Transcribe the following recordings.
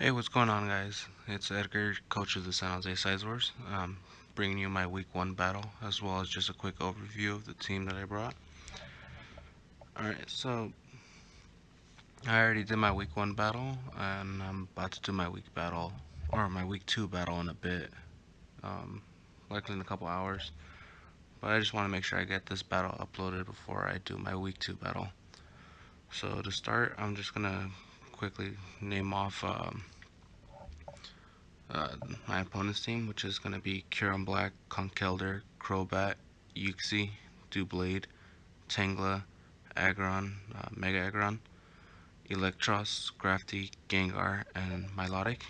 Hey, what's going on, guys? It's Edgar, coach of the San Jose Size Wars, bringing you my week 1 battle, as well as just a quick overview of the team that I brought. Alright, so I already did my week 1 battle, and I'm about to do my week battle, or my week 2 battle in a bit, um, likely in a couple hours. But I just want to make sure I get this battle uploaded before I do my week 2 battle. So to start, I'm just gonna quickly name off uh, my opponent's team, which is going to be Kieran Black, Conkelder, Crobat, Yuxi, Doublade, Tangela, Aggron, Mega Aggron, Electros, Crafty, Gengar, and Milotic.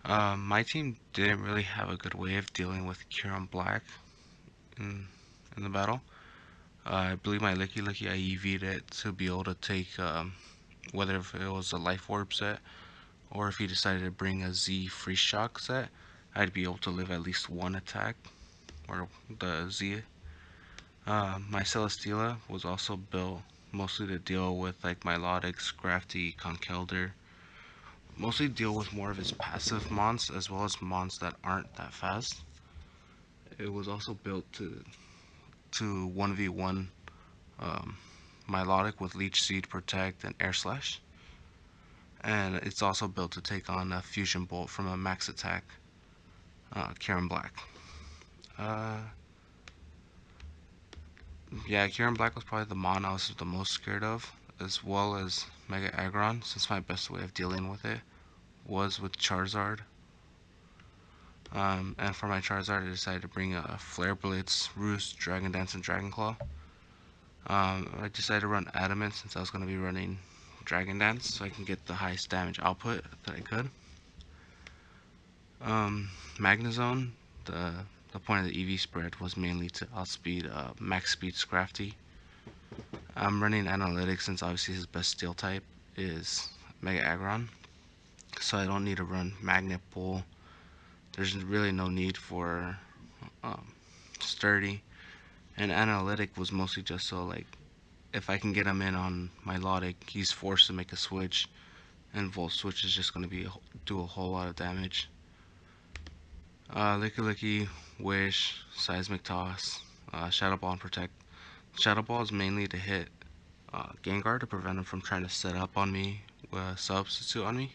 My team didn't really have a good way of dealing with Kieran Black in, in the battle. I believe my Licky Licky I EV'd it to be able to take whether if it was a Life Orb set or if he decided to bring a Z Freeze Shock set, I'd be able to live at least one attack, or the Z. My Celesteela was also built mostly to deal with like Milotic, Crafty, Conkelder. Mostly deal with more of his passive mons as well as mons that aren't that fast. It was also built to 1v1 um, Milotic with Leech Seed, Protect, and Air Slash. And it's also built to take on a Fusion Bolt from a max attack Kieran Black. Uh, yeah, Kieran Black was probably the mon I was the most scared of, as well as Mega Aggron, since my best way of dealing with it was with Charizard. And for my Charizard, I decided to bring a Flare Blitz, Roost, Dragon Dance, and Dragon Claw. I decided to run Adamant since I was going to be running Dragon Dance, so I can get the highest damage output that I could. Magnezone, the point of the EV spread was mainly to outspeed Max Speed Scrafty. I'm running Analytics since obviously his best steel type is Mega Aggron, so I don't need to run Magnet Pull. There's really no need for um, Sturdy, and Analytic was mostly just so like if I can get him in on Milotic, he's forced to make a switch, and Volt Switch is just going to be do a whole lot of damage. Licky Licky, Wish, Seismic Toss, Shadow Ball, and Protect. Shadow Ball is mainly to hit Gengar to prevent him from trying to set up on me with a substitute on me.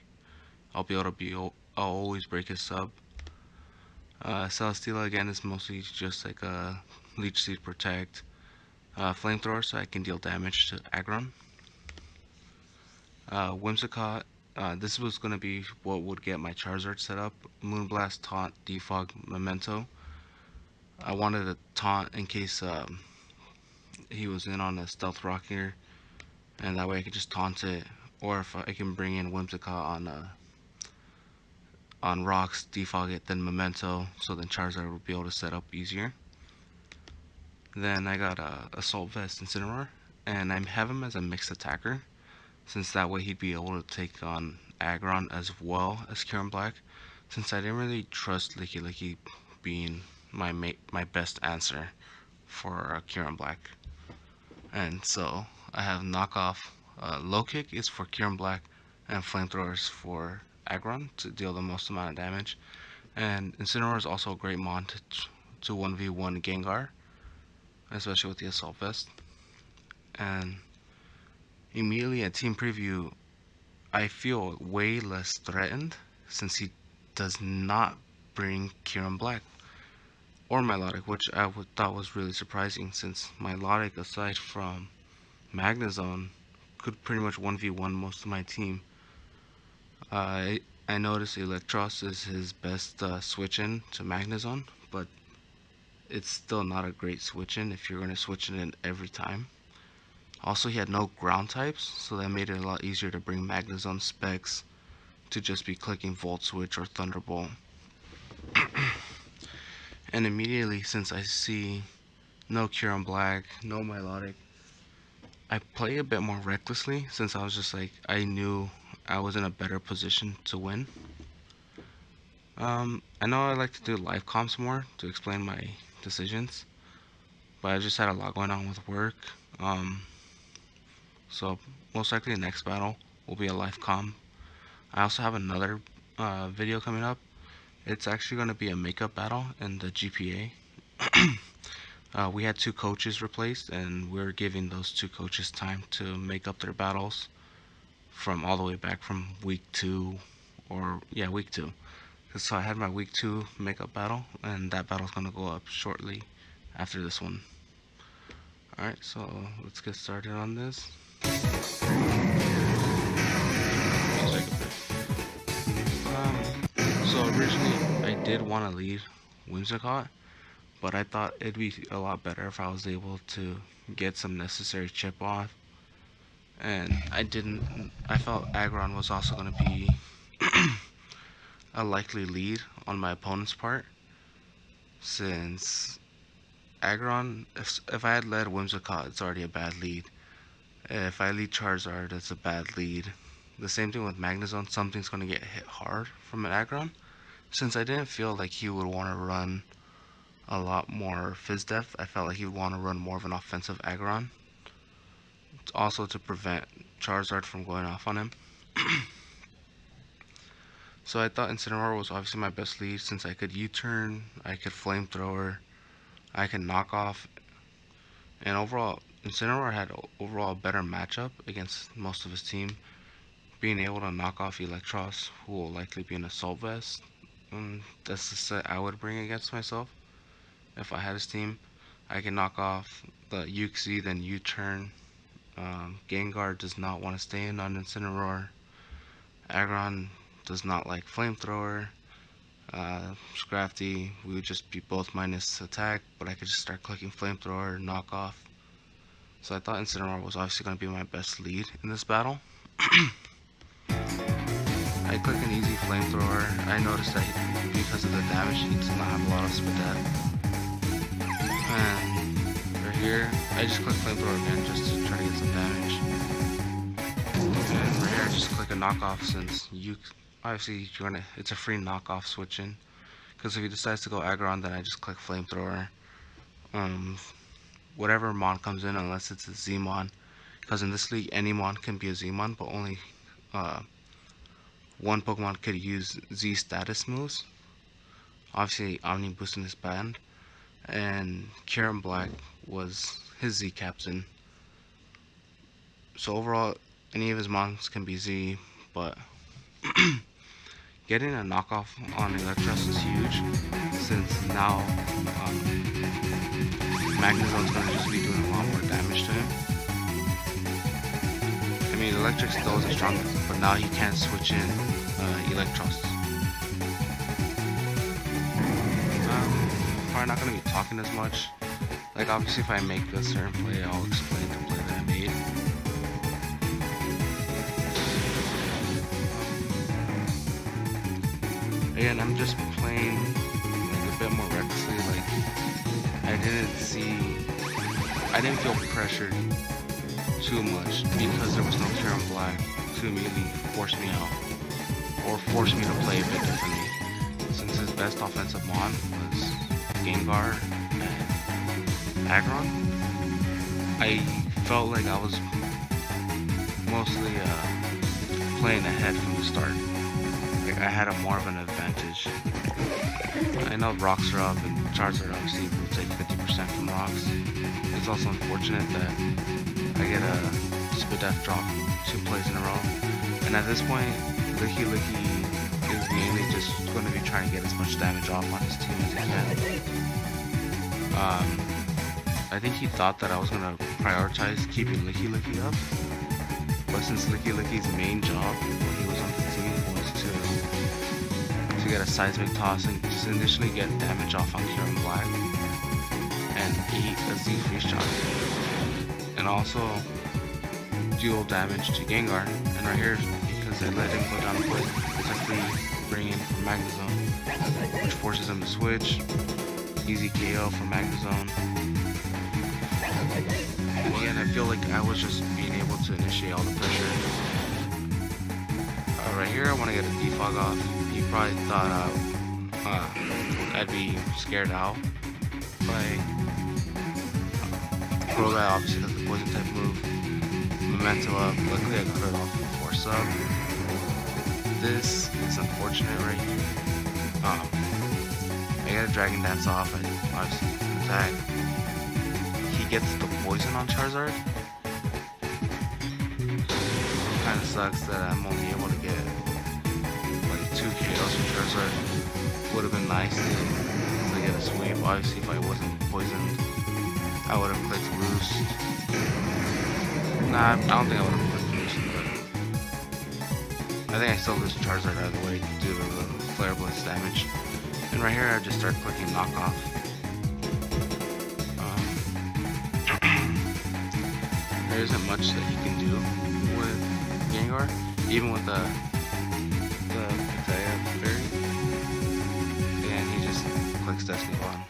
I'll be able to I'll always break his sub. Celesteela again is mostly just like a Leech Seed Protect. Flamethrower so I can deal damage to Aggron. Whimsicott, this was going to be what would get my Charizard set up. Moonblast, Taunt, Defog, Memento. I wanted a taunt in case he was in on a Stealth Rock here, and that way I could just taunt it. Or if I can bring in Whimsicott on rocks, defog it, then Memento, so then Charizard will be able to set up easier. Then I got Assault Vest Incineroar, and I have him as a mixed attacker, since that way he'd be able to take on Aggron as well as Kieran Black, since I didn't really trust Licky Licky being my best answer for Kieran Black. And so I have knockoff. Low kick is for Kieran Black, and flamethrowers for Aggron to deal the most amount of damage. And Incineroar is also a great mon to 1v1 Gengar, especially with the Assault Vest. And immediately at Team Preview, I feel way less threatened since he does not bring Kieran Black or Milotic, which I thought was really surprising since Milotic, aside from Magnezone, could pretty much 1v1 most of my team. I noticed Electros is his best switch-in to Magnezone, but it's still not a great switch-in if you're going to switch it in every time. Also, he had no ground types, so that made it a lot easier to bring Magnezone specs to just be clicking Volt Switch or Thunderbolt. And immediately, since I see no Kieran Black, no Milotic, I play a bit more recklessly since I was just like, I knew I was in a better position to win. I know I like to do live comps more to explain my decisions, but I just had a lot going on with work. So most likely the next battle will be a live comp. I also have another video coming up. It's actually going to be a makeup battle in the GPA. We had two coaches replaced, and we're giving those two coaches time to make up their battles from all the way back from week two, or yeah, week two. So I had my week two makeup battle, and that battle's gonna go up shortly after this one. Alright, so let's get started on this. So originally I did want to lead Whimsicott, but I thought it'd be a lot better if I was able to get some necessary chip off. And I didn't. I felt Aggron was also going to be a likely lead on my opponent's part, since Aggron, if I had led Whimsicott, it's already a bad lead. If I lead Charizard, it's a bad lead. The same thing with Magnezone, something's going to get hit hard from an Aggron. Since I didn't feel like he would want to run a lot more Fizz Def, I felt like he would want to run more of an offensive Aggron. Also to prevent Charizard from going off on him. So I thought Incineroar was obviously my best lead, since I could U-turn, I could Flamethrower, I could knock off, and overall, Incineroar had overall a better matchup against most of his team, being able to knock off Electros, who will likely be an Assault Vest. That's the set I would bring against myself if I had his team. I can knock off the Uxie, then U-turn. Gengar does not want to stay in on Incineroar. Aggron does not like Flamethrower. Scrafty, we would just be both minus attack, but I could just start clicking Flamethrower, knock off. So I thought Incineroar was obviously going to be my best lead in this battle. I click an easy Flamethrower. I noticed that because of the damage, he does not have a lot of Spadef. And right here, I just click Flamethrower again just to try to get some damage. And right here, I just click a knockoff, since you obviously it's a free knockoff switching. Because if he decides to go Aggron, then I just click Flamethrower. Whatever Mon comes in, unless it's a Z-Mon. Because in this league, any Mon can be a Z-Mon, but only one Pokemon could use Z status moves. Obviously, Omni boosting his band. And Kieran Black was his Z captain. So overall, any of his Mons can be Z, but getting a knockoff on Electros is huge, since now Magnezone's going to just be doing a lot more damage to him. I mean, Electric still isn't strong, but now he can switch in Electros. Probably not going to be talking as much. Like, obviously if I make a certain play, I'll explain the play that I made. Again, I'm just playing like a bit more recklessly. Like, I didn't feel pressured too much because there was no Kieran Black to immediately force me out or force me to play a bit differently. Since his best offensive Mon was Gengar and Aggron, I felt like I was mostly playing ahead from the start. Like, I had more of an advantage. I know rocks are up, and Charizard obviously will take 50% from rocks. It's also unfortunate that I get a Spadef drop 2 plays in a row. And at this point, Licky is mainly just going to be trying to get as much damage off on his team as he can. I think he thought that I was going to prioritize keeping Licky up. But since Licky's main job when he was on the team was to get a seismic toss and just initially get damage off on Kieran Black and eat a Z freeze shot, and also dual damage to Gengar. And right here, because I let him go down a foot, it's a free bring in from Magnezone, which forces him to switch. Easy KO from Magnezone. And again, I feel like I was just being able to initiate all the pressure. Right here, I want to get a defog off. You probably thought I'd be scared out by Crobat, obviously that's the poison type move. Memento up. Luckily I got it off before sub. This is unfortunate right here. I get a Dragon Dance off, I obviously attack. He gets the poison on Charizard. Kinda sucks that I'm only able to get like 2 KOs from Charizard. Would have been nice to get a sweep. Obviously if I wasn't poisoned, I would have clicked Roost. Nah, I don't think I would have clicked Roost, but I think I still lose Charizard out of the way due to the Flare Blitz damage. And right here I just start clicking knockoff. There isn't much that he can do with Gengar, even with the Fairy. And he just clicks Destiny Bond.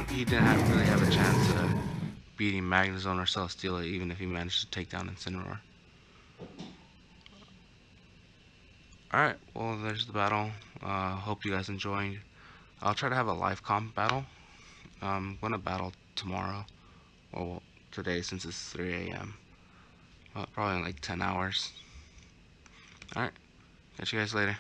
He didn't really have a chance of beating Magnezone or Celesteela, even if he managed to take down Incineroar. Alright, well there's the battle. Hope you guys enjoyed. I'll try to have a live comp battle. I'm gonna battle tomorrow. Well, today since it's 3 a.m. Probably in like 10 hours. Alright, catch you guys later.